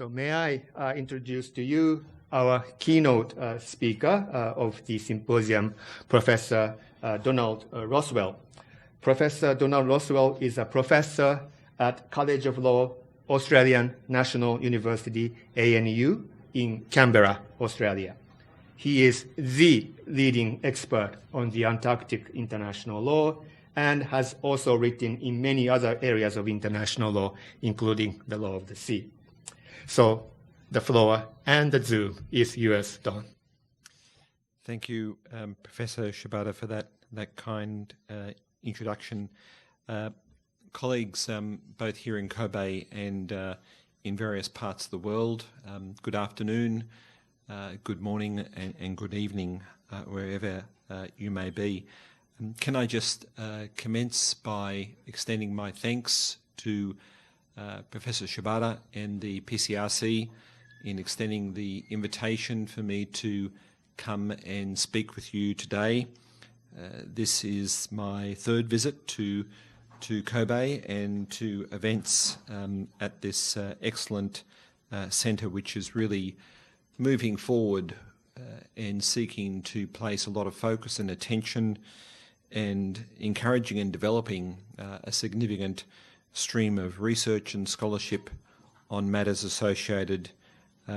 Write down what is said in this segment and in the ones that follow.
So may I introduce to you our keynote speaker of the symposium, Professor Donald Rothwell. Professor Donald Rothwell is a professor at College of Law, Australian National University, ANU, in Canberra, Australia. He is the leading expert on the Antarctic international law and has also written in many other areas of international law, including the law of the sea. So the floor and the Zoom is yours, Don. Thank you, Professor Shibata, for that kind introduction. Colleagues, both here in Kobe and in various parts of the world, good afternoon, good morning, and good evening, wherever you may be. Can I just commence by extending my thanks to Professor Shibata and the PCRC in extending the invitation for me to come and speak with you today. This is my third visit to Kobe and to events at this excellent centre, which is really moving forward and seeking to place a lot of focus and attention and encouraging and developing a significant stream of research and scholarship on matters associated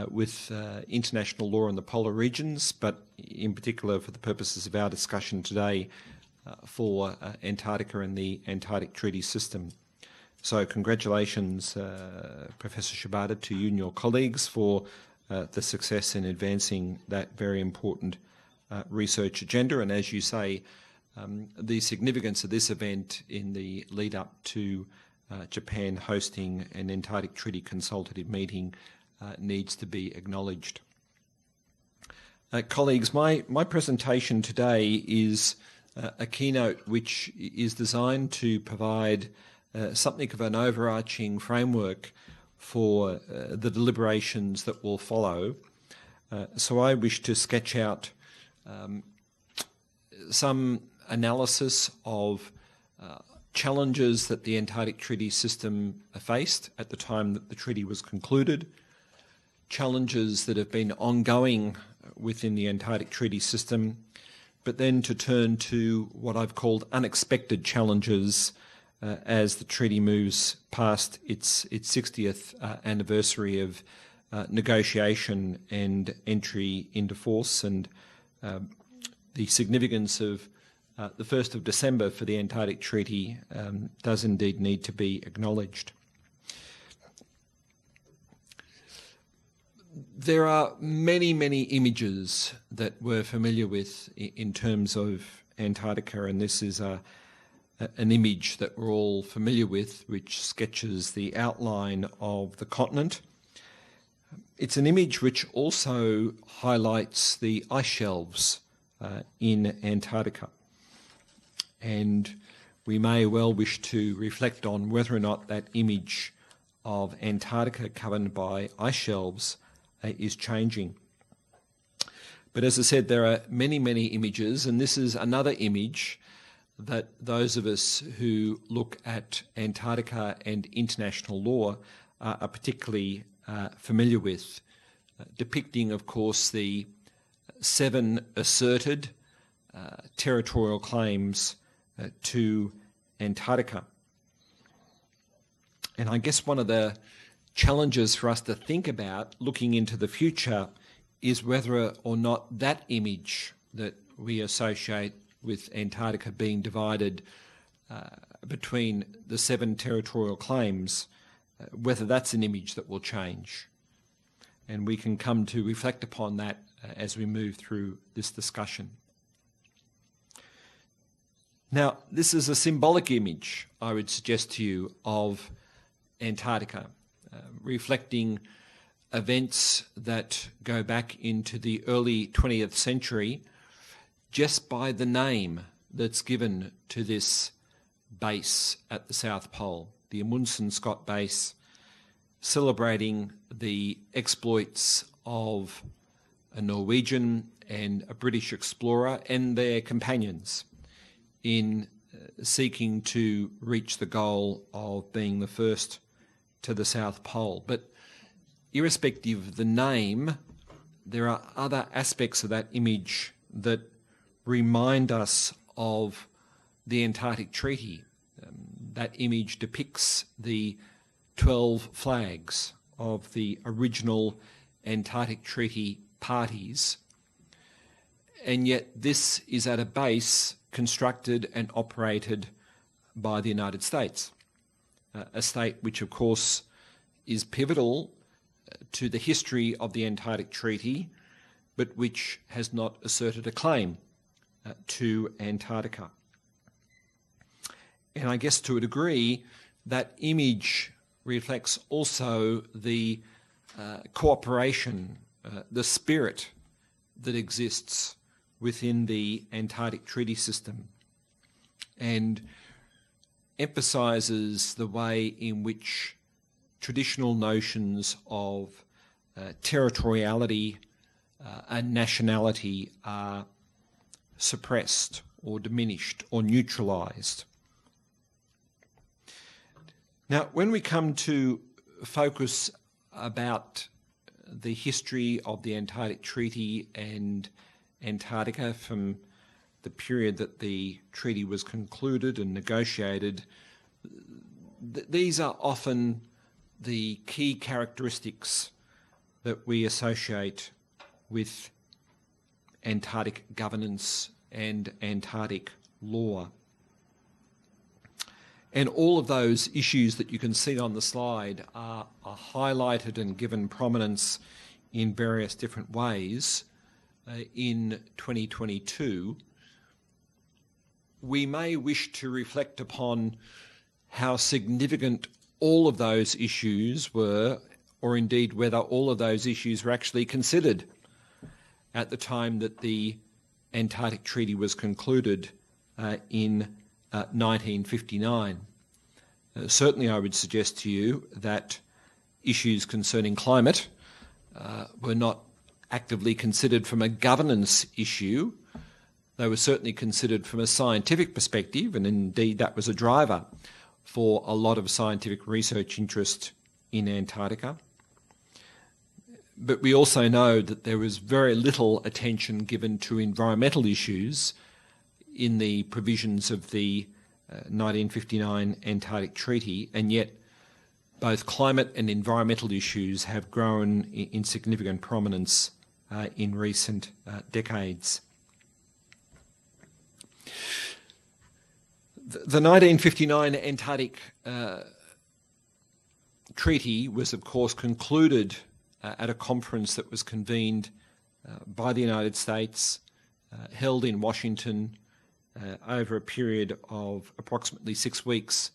with international law in the polar regions, but in particular for the purposes of our discussion today for Antarctica and the Antarctic Treaty System. So congratulations, Professor Shibata, to you and your colleagues for the success in advancing that very important research agenda. And as you say, the significance of this event in the lead up to Japan hosting an Antarctic Treaty Consultative meeting needs to be acknowledged. Colleagues, my presentation today is a keynote which is designed to provide something of an overarching framework for the deliberations that will follow. So I wish to sketch out some analysis of challenges that the Antarctic Treaty System faced at the time that the treaty was concluded, challenges that have been ongoing within the Antarctic Treaty System, but then to turn to what I've called unexpected challenges as the treaty moves past its 60th anniversary of negotiation and entry into force, and the significance of the 1st of December for the Antarctic Treaty does indeed need to be acknowledged. There are many, many images that we're familiar with in terms of Antarctica, and this is an image that we're all familiar with, which sketches the outline of the continent. It's an image which also highlights the ice shelves in Antarctica. And we may well wish to reflect on whether or not that image of Antarctica covered by ice shelves is changing. But as I said, there are many, many images, and this is another image that those of us who look at Antarctica and international law are particularly familiar with, depicting, of course, the 7 asserted territorial claims to Antarctica. And I guess one of the challenges for us to think about looking into the future is whether or not that image that we associate with Antarctica being divided between the 7 territorial claims, whether that's an image that will change. And we can come to reflect upon that as we move through this discussion. Now, this is a symbolic image, I would suggest to you, of Antarctica, reflecting events that go back into the early 20th century just by the name that's given to this base at the South Pole, the Amundsen Scott Base, celebrating the exploits of a Norwegian and a British explorer and their companions in seeking to reach the goal of being the first to the South Pole. But irrespective of the name, there are other aspects of that image that remind us of the Antarctic Treaty. That image depicts the 12 flags of the original Antarctic Treaty parties, and yet this is at a base constructed and operated by the United States, a state which of course is pivotal to the history of the Antarctic Treaty, but which has not asserted a claim to Antarctica. And I guess to a degree, that image reflects also the cooperation, the spirit that exists within the Antarctic Treaty System, and emphasises the way in which traditional notions of territoriality and nationality are suppressed or diminished or neutralised. Now, when we come to focus about the history of the Antarctic Treaty and Antarctica from the period that the treaty was concluded and negotiated, these are often the key characteristics that we associate with Antarctic governance and Antarctic law. And all of those issues that you can see on the slide are highlighted and given prominence in various different ways in 2022. We may wish to reflect upon how significant all of those issues were, or indeed whether all of those issues were actually considered at the time that the Antarctic Treaty was concluded in 1959. Certainly I would suggest to you that issues concerning climate were not actively considered from a governance issue. They were certainly considered from a scientific perspective, and indeed that was a driver for a lot of scientific research interest in Antarctica. But we also know that there was very little attention given to environmental issues in the provisions of the 1959 Antarctic Treaty, and yet both climate and environmental issues have grown in significant prominence in recent decades. The 1959 Antarctic Treaty was, of course, concluded at a conference that was convened by the United States, held in Washington over a period of approximately 6 weeks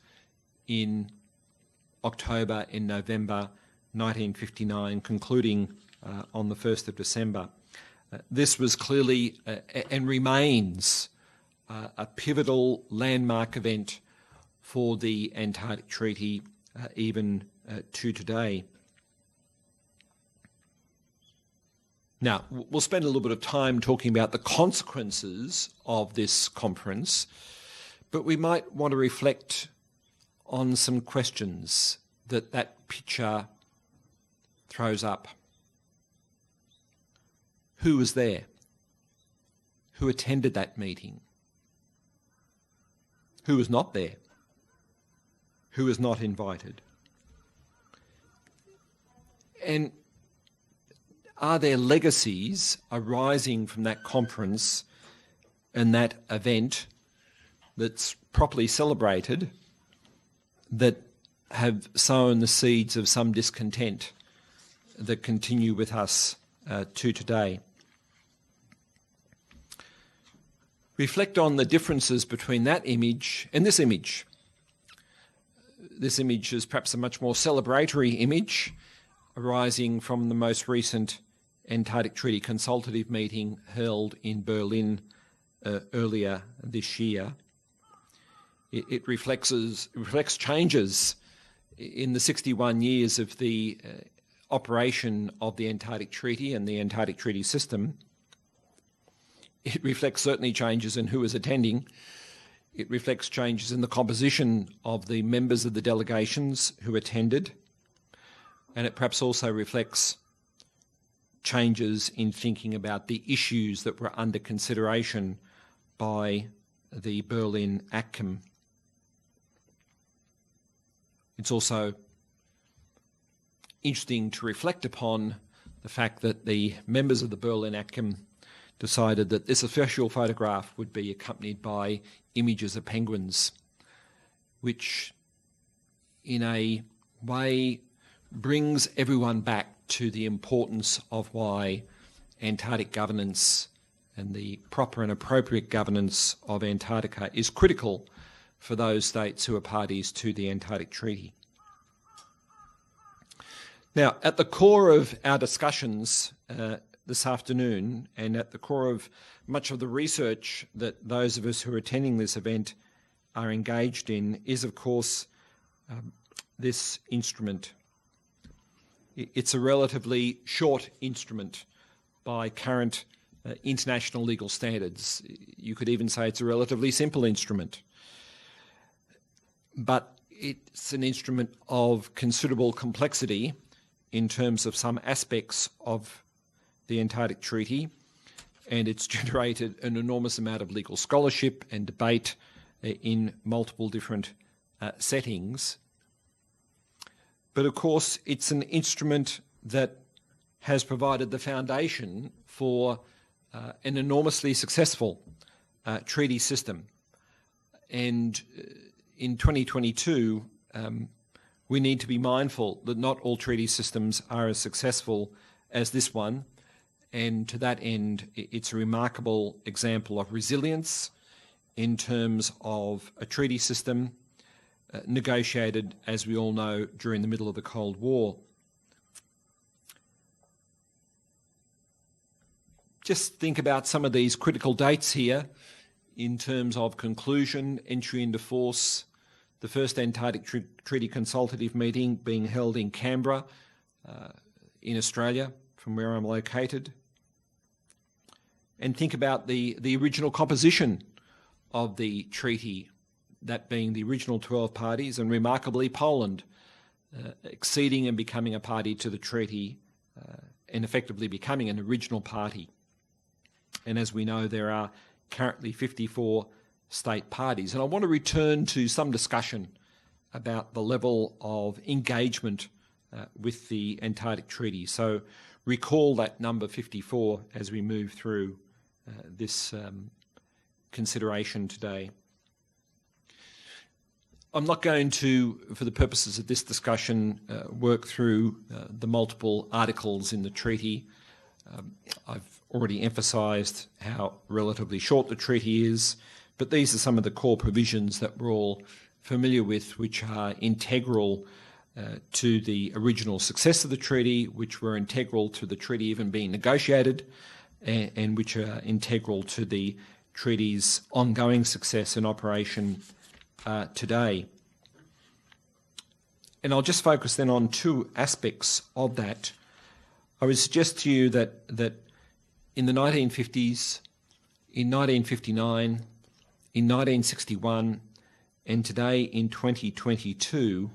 in October and November 1959, concluding on the 1st of December. This was clearly and remains a pivotal landmark event for the Antarctic Treaty even to today. Now, we'll spend a little bit of time talking about the consequences of this conference, but we might want to reflect on some questions that picture throws up. Who was there? Who attended that meeting? Who was not there? Who was not invited? And are there legacies arising from that conference and that event that's properly celebrated that have sown the seeds of some discontent that continue with us to today? Reflect on the differences between that image and this image. This image is perhaps a much more celebratory image arising from the most recent Antarctic Treaty Consultative meeting held in Berlin earlier this year. It reflects changes in the 61 years of the operation of the Antarctic Treaty and the Antarctic Treaty System. It reflects certainly changes in who is attending. It reflects changes in the composition of the members of the delegations who attended. and it perhaps also reflects changes in thinking about the issues that were under consideration by the Berlin ACCM. It's also interesting to reflect upon the fact that the members of the Berlin ACCM decided that this official photograph would be accompanied by images of penguins, which in a way brings everyone back to the importance of why Antarctic governance and the proper and appropriate governance of Antarctica is critical for those states who are parties to the Antarctic Treaty. Now, at the core of our discussions this afternoon, and at the core of much of the research that those of us who are attending this event are engaged in, is of course this instrument. It's a relatively short instrument by current international legal standards. You could even say it's a relatively simple instrument. But it's an instrument of considerable complexity in terms of some aspects of the Antarctic Treaty, and it's generated an enormous amount of legal scholarship and debate in multiple different settings. But of course, it's an instrument that has provided the foundation for an enormously successful treaty system. And in 2022, we need to be mindful that not all treaty systems are as successful as this one. And to that end, it's a remarkable example of resilience in terms of a treaty system negotiated, as we all know, during the middle of the Cold War. Just think about some of these critical dates here in terms of conclusion, entry into force, the first Antarctic Treaty Consultative Meeting being held in Canberra in Australia, from where I'm located. And think about the original composition of the treaty, that being the original 12 parties, and remarkably Poland acceding and becoming a party to the treaty and effectively becoming an original party. And as we know, there are currently 54 state parties. And I want to return to some discussion about the level of engagement with the Antarctic Treaty. So recall that number 54 as we move through this consideration today. I'm not going to, for the purposes of this discussion, work through the multiple articles in the treaty. I've already emphasised how relatively short the treaty is, but these are some of the core provisions that we're all familiar with, which are integral to the original success of the treaty, which were integral to the treaty even being negotiated, and which are integral to the treaty's ongoing success and operation today. And I'll just focus then on two aspects of that. I would suggest to you that in the 1950s, in 1959, in 1961, and today in 2022,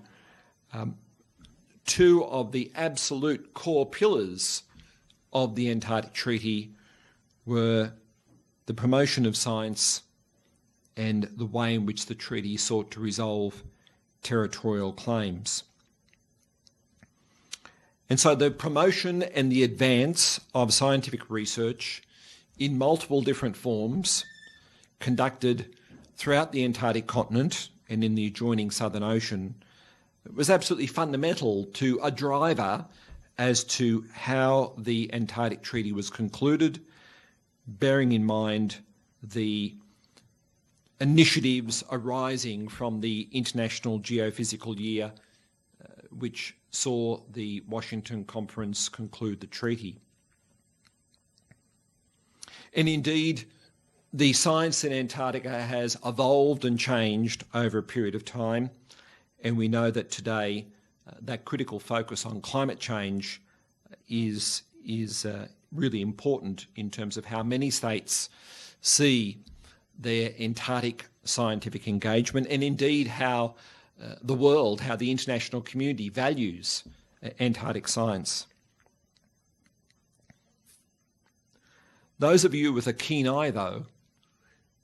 two of the absolute core pillars of the Antarctic Treaty were the promotion of science and the way in which the treaty sought to resolve territorial claims. And so the promotion and the advance of scientific research in multiple different forms conducted throughout the Antarctic continent and in the adjoining Southern Ocean was absolutely fundamental to a driver as to how the Antarctic Treaty was concluded, bearing in mind the initiatives arising from the International Geophysical Year, which saw the Washington Conference conclude the treaty. And indeed, the science in Antarctica has evolved and changed over a period of time, and we know that today that critical focus on climate change is really important in terms of how many states see their Antarctic scientific engagement, and indeed how the world, how the international community values Antarctic science. Those of you with a keen eye, though,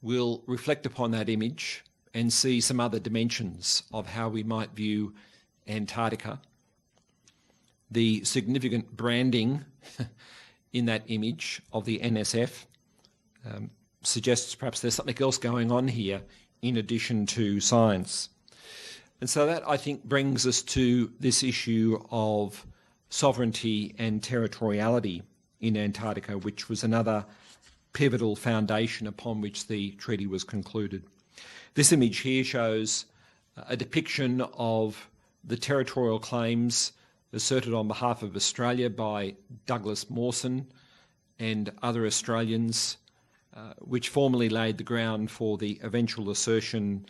will reflect upon that image and see some other dimensions of how we might view Antarctica. The significant branding in that image of the NSF suggests perhaps there's something else going on here in addition to science. And so that, I think, brings us to this issue of sovereignty and territoriality in Antarctica, which was another pivotal foundation upon which the treaty was concluded. This image here shows a depiction of the territorial claims asserted on behalf of Australia by Douglas Mawson and other Australians, which formally laid the ground for the eventual assertion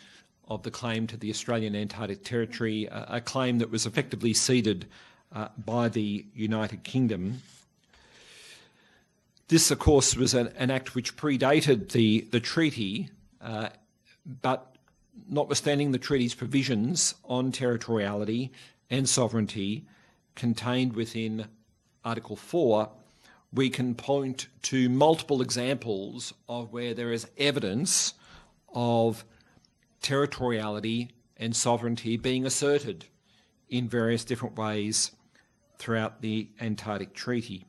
of the claim to the Australian Antarctic Territory, a claim that was effectively ceded by the United Kingdom. This, of course, was an act which predated the treaty, but notwithstanding the treaty's provisions on territoriality and sovereignty contained within Article 4, we can point to multiple examples of where there is evidence of territoriality and sovereignty being asserted in various different ways throughout the Antarctic Treaty.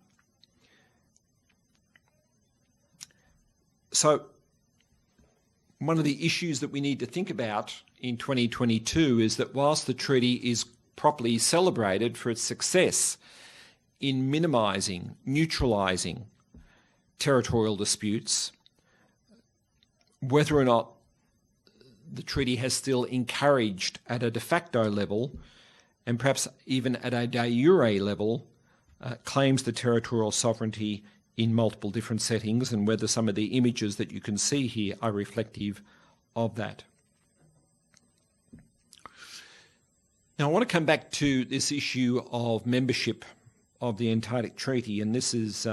So, one of the issues that we need to think about in 2022 is that whilst the treaty is properly celebrated for its success in minimising, neutralising territorial disputes, whether or not the treaty has still encouraged at a de facto level, and perhaps even at a de jure level, claims to territorial sovereignty in multiple different settings, and whether some of the images that you can see here are reflective of that. Now, I want to come back to this issue of membership of the Antarctic Treaty, and this is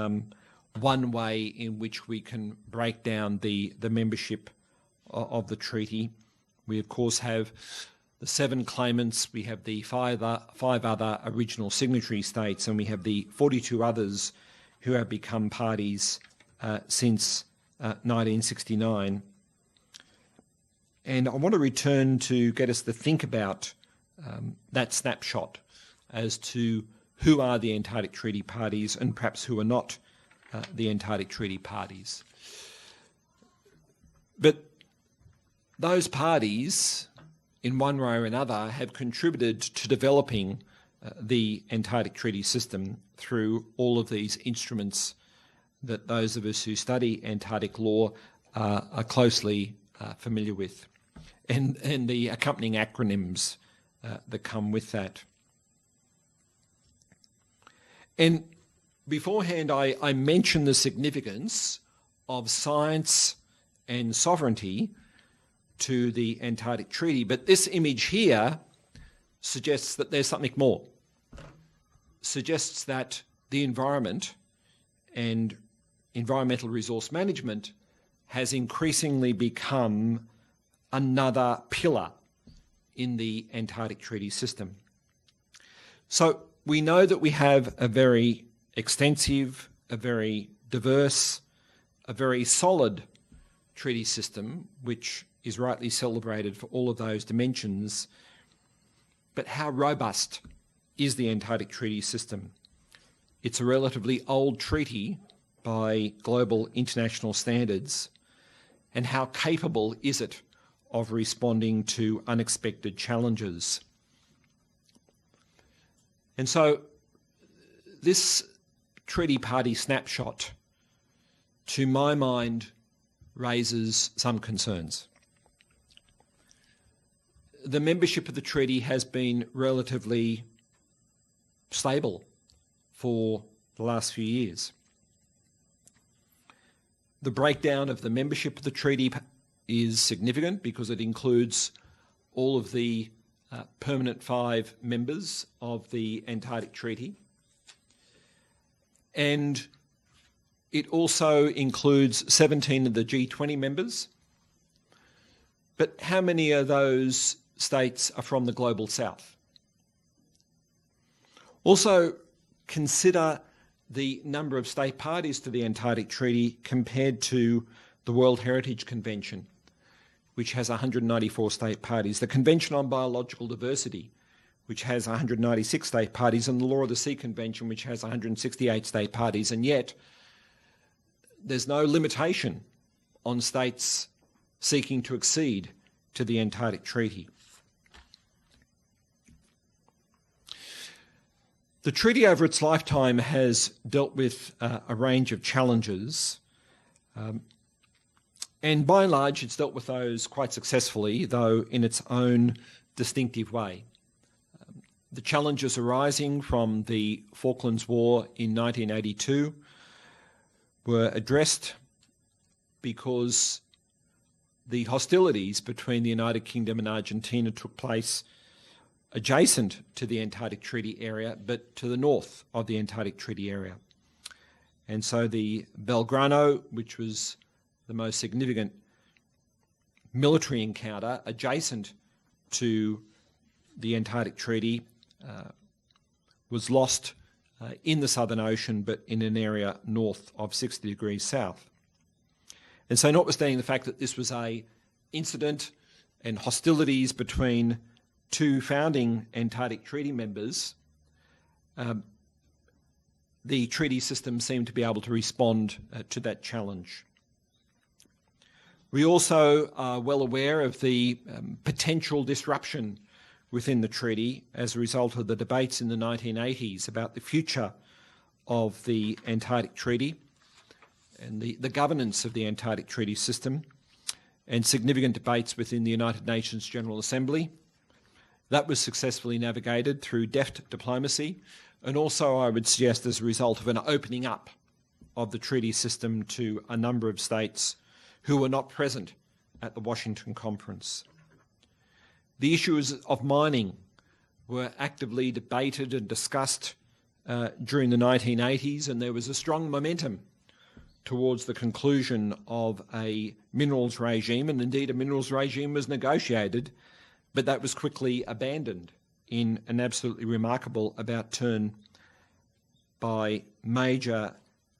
one way in which we can break down the membership of the treaty. We, of course, have the 7 claimants, we have the 5 other original signatory states, and we have the 42 others who have become parties since 1969. And I want to return to get us to think about that snapshot as to who are the Antarctic Treaty parties and perhaps who are not the Antarctic Treaty parties. But those parties, in one way or another, have contributed to developing the Antarctic Treaty System through all of these instruments that those of us who study Antarctic law are closely familiar with, and the accompanying acronyms that come with that. And beforehand, I mentioned the significance of science and sovereignty to the Antarctic Treaty, but this image here suggests that there's something more. Suggests that the environment and environmental resource management has increasingly become another pillar in the Antarctic Treaty System. So we know that we have a very extensive, a very diverse, a very solid treaty system, which is rightly celebrated for all of those dimensions. But how robust is the Antarctic Treaty System? It's a relatively old treaty by global international standards, and how capable is it of responding to unexpected challenges? And so this treaty party snapshot, to my mind, raises some concerns. The membership of the treaty has been relatively stable for the last few years. The breakdown of the membership of the treaty is significant because it includes all of the permanent 5 members of the Antarctic Treaty. And it also includes 17 of the G20 members. But how many of those states are from the Global South? Also, consider the number of state parties to the Antarctic Treaty compared to the World Heritage Convention, which has 194 state parties, the Convention on Biological Diversity, which has 196 state parties, and the Law of the Sea Convention, which has 168 state parties, and yet there's no limitation on states seeking to accede to the Antarctic Treaty. The treaty over its lifetime has dealt with a range of challenges, and by and large it's dealt with those quite successfully, though in its own distinctive way. The challenges arising from the Falklands War in 1982 were addressed because the hostilities between the United Kingdom and Argentina took place adjacent to the Antarctic Treaty area, but to the north of the Antarctic Treaty area. And so the Belgrano, which was the most significant military encounter adjacent to the Antarctic Treaty, was lost in the Southern Ocean, but in an area north of 60 degrees south. And so notwithstanding the fact that this was an incident and hostilities between two founding Antarctic Treaty members, the treaty system seemed to be able to respond to that challenge. We also are well aware of the potential disruption within the treaty as a result of the debates in the 1980s about the future of the Antarctic Treaty and the governance of the Antarctic Treaty system, and significant debates within the United Nations General Assembly. That was successfully navigated through deft diplomacy, and also, I would suggest, as a result of an opening up of the treaty system to a number of states who were not present at the Washington Conference. The issues of mining were actively debated and discussed during the 1980s, and there was a strong momentum towards the conclusion of a minerals regime, and indeed a minerals regime was negotiated, but that was quickly abandoned in an absolutely remarkable about-turn by major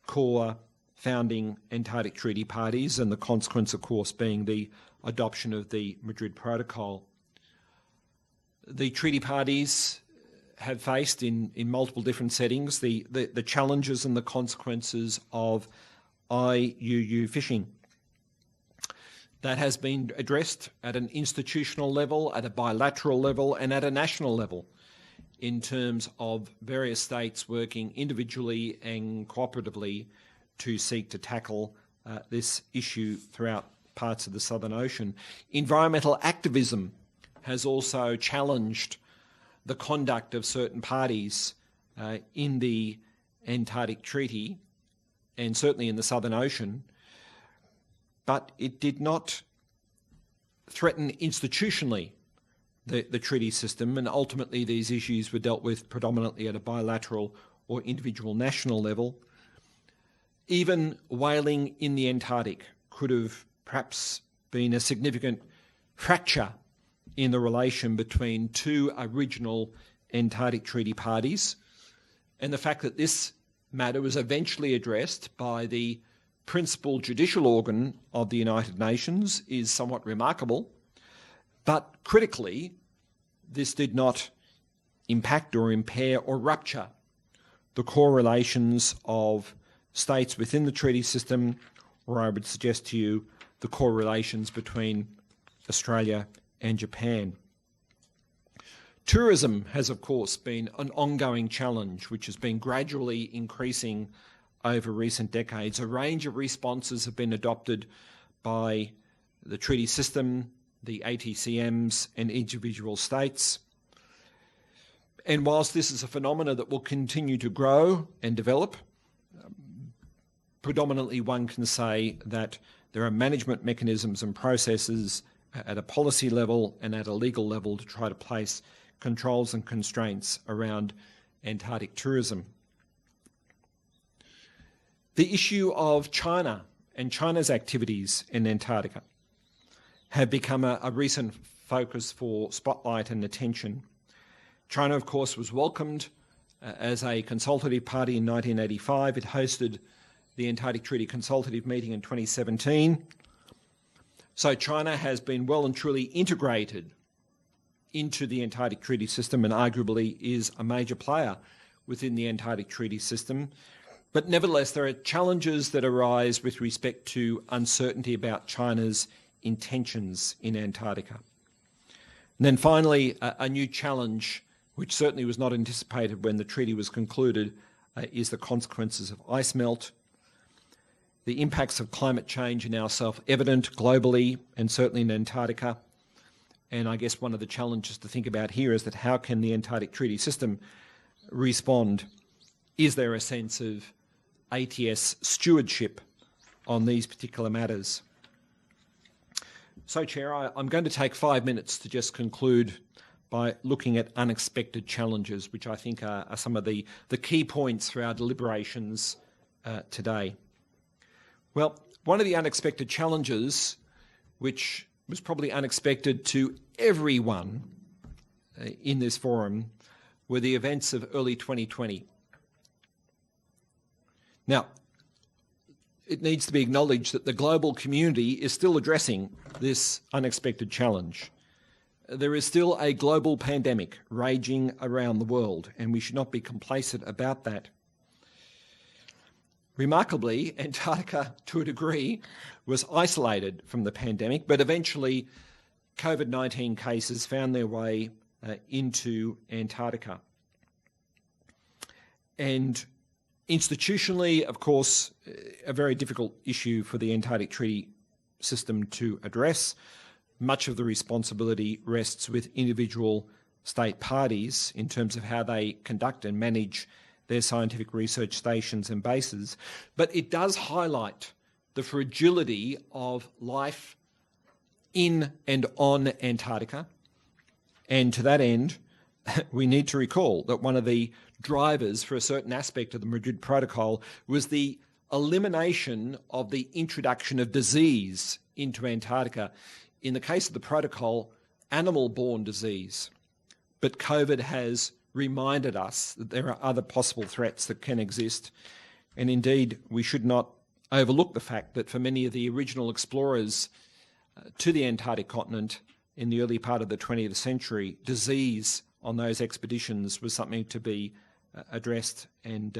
core founding Antarctic Treaty parties, and the consequence, of course, being the adoption of the Madrid Protocol. The treaty parties have faced in multiple different settings the challenges and the consequences of IUU fishing. That has been addressed at an institutional level, at a bilateral level, and at a national level in terms of various states working individually and cooperatively to seek to tackle this issue throughout parts of the Southern Ocean. Environmental activism has also challenged the conduct of certain parties in the Antarctic Treaty, and certainly in the Southern Ocean, but it did not threaten institutionally the treaty system, and ultimately these issues were dealt with predominantly at a bilateral or individual national level. Even whaling in the Antarctic could have perhaps been a significant fracture in the relation between two original Antarctic Treaty parties, and the fact that this matter was eventually addressed by the principal judicial organ of the United Nations is somewhat remarkable, but critically, this did not impact or impair or rupture the core relations of states within the treaty system, or I would suggest to you the core relations between Australia and Japan. Tourism has, of course, been an ongoing challenge which has been gradually increasing over recent decades. A range of responses have been adopted by the treaty system, the ATCMs, and individual states. And whilst this is a phenomenon that will continue to grow and develop, predominantly one can say that there are management mechanisms and processes at a policy level and at a legal level to try to place controls and constraints around Antarctic tourism. The issue of China and China's activities in Antarctica have become a recent focus for spotlight and attention. China, of course, was welcomed as a consultative party in 1985. It hosted the Antarctic Treaty Consultative Meeting in 2017. So China has been well and truly integrated into the Antarctic Treaty System and arguably is a major player within the Antarctic Treaty System. But nevertheless, there are challenges that arise with respect to uncertainty about China's intentions in Antarctica. And then finally, a new challenge, which certainly was not anticipated when the treaty was concluded, is the consequences of ice melt. The impacts of climate change are now self-evident globally and certainly in Antarctica. And I guess one of the challenges to think about here is that how can the Antarctic Treaty System respond? Is there a sense of ATS stewardship on these particular matters? So, Chair, I'm going to take 5 minutes to just conclude by looking at unexpected challenges, which I think are some of the key points for our deliberations today. Well, one of the unexpected challenges, which was probably unexpected to everyone in this forum, were the events of early 2020. Now, it needs to be acknowledged that the global community is still addressing this unexpected challenge. There is still a global pandemic raging around the world, and we should not be complacent about that. Remarkably, Antarctica, to a degree, was isolated from the pandemic, but eventually COVID-19 cases found their way into Antarctica. And institutionally, of course, a very difficult issue for the Antarctic Treaty System to address. Much of the responsibility rests with individual state parties in terms of how they conduct and manage their scientific research stations and bases, but it does highlight the fragility of life in and on Antarctica. And to that end, we need to recall that one of the drivers for a certain aspect of the Madrid Protocol was the elimination of the introduction of disease into Antarctica. In the case of the protocol, animal-borne disease. But COVID has reminded us that there are other possible threats that can exist. And indeed, we should not overlook the fact that for many of the original explorers to the Antarctic continent in the early part of the 20th century, disease on those expeditions was something to be addressed and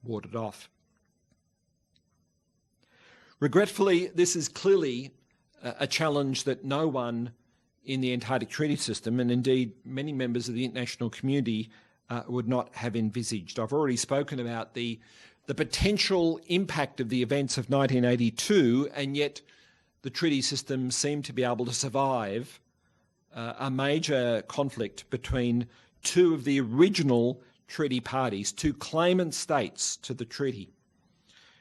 warded off. Regretfully, this is clearly a challenge that no one in the Antarctic Treaty System, and indeed many members of the international community, would not have envisaged. I've already spoken about the potential impact of the events of 1982, and yet the treaty system seemed to be able to survive a major conflict between two of the original treaty parties, two claimant states to the treaty.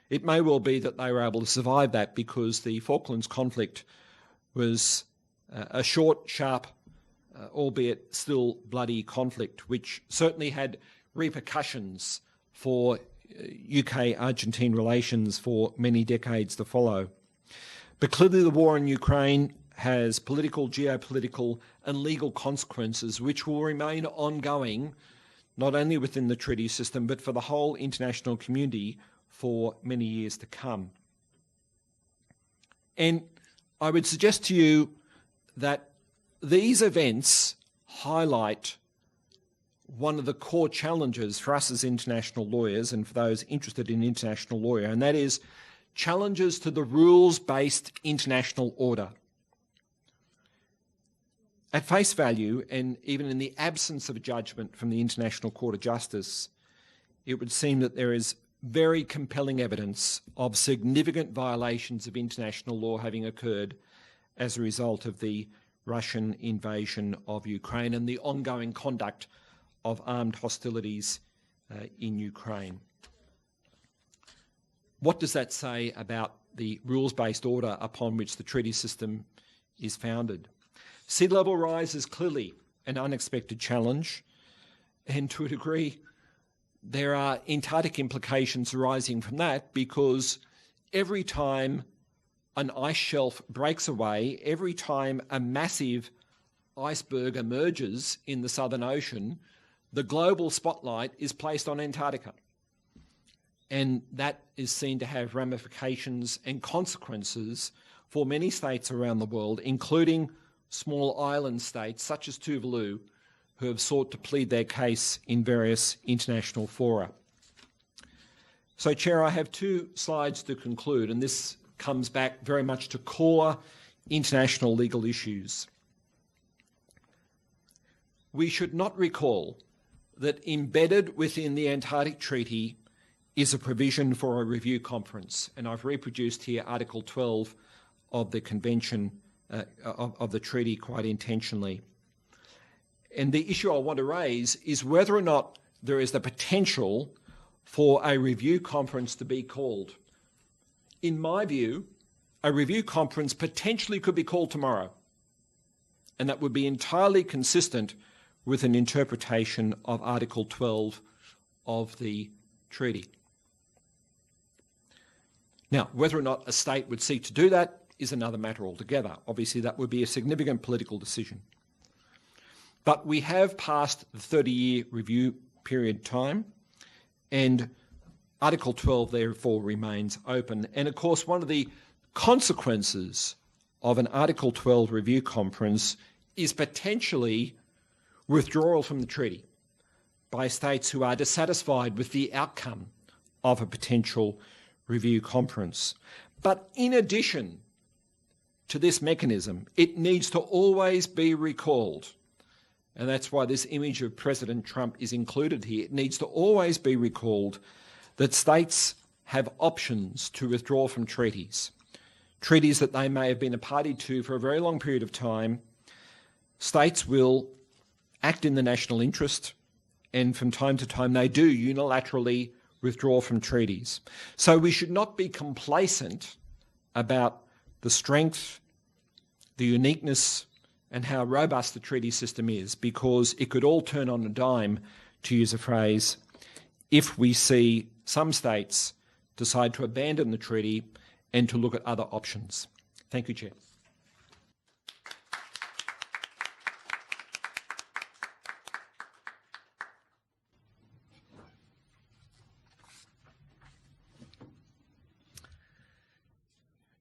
It may well be that they were able to survive that because the Falklands conflict was a short, sharp, albeit still bloody conflict, which certainly had repercussions for UK-Argentine relations for many decades to follow. But clearly the war in Ukraine has political, geopolitical and legal consequences which will remain ongoing, not only within the treaty system, but for the whole international community for many years to come. And I would suggest to you that these events highlight one of the core challenges for us as international lawyers and for those interested in international law, and that is challenges to the rules-based international order. At face value, and even in the absence of a judgment from the International Court of Justice, it would seem that there is very compelling evidence of significant violations of international law having occurred as a result of the Russian invasion of Ukraine and the ongoing conduct of armed hostilities in Ukraine. What does that say about the rules-based order upon which the treaty system is founded? Sea level rise is clearly an unexpected challenge, and to a degree there are Antarctic implications arising from that, because every time an ice shelf breaks away, every time a massive iceberg emerges in the Southern Ocean, the global spotlight is placed on Antarctica. And that is seen to have ramifications and consequences for many states around the world, including small island states such as Tuvalu, who have sought to plead their case in various international fora. So, Chair, I have 2 slides to conclude, and this comes back very much to core international legal issues. We should not recall that embedded within the Antarctic Treaty is a provision for a review conference, and I've reproduced here Article 12 of the Convention of the Treaty quite intentionally. And the issue I want to raise is whether or not there is the potential for a review conference to be called. In my view, a review conference potentially could be called tomorrow, and that would be entirely consistent with an interpretation of Article 12 of the treaty. Now, whether or not a state would seek to do that is another matter altogether. Obviously, that would be a significant political decision. But we have passed the 30-year review period time, and Article 12 therefore remains open. And of course, one of the consequences of an Article 12 review conference is potentially withdrawal from the treaty by states who are dissatisfied with the outcome of a potential review conference. But in addition to this mechanism, it needs to always be recalled, and that's why this image of President Trump is included here. It needs to always be recalled that states have options to withdraw from treaties that they may have been a party to for a very long period of time. States will act in the national interest, and from time to time they do unilaterally withdraw from treaties. So we should not be complacent about the strength, the uniqueness, and how robust the treaty system is, because it could all turn on a dime, to use a phrase, if we see some states decide to abandon the treaty and to look at other options. Thank you, Chair.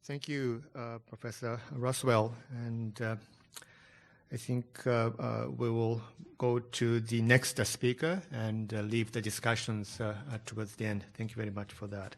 Thank you, Professor Rothwell. And I think we will go to the next speaker and leave the discussions towards the end. Thank you very much for that.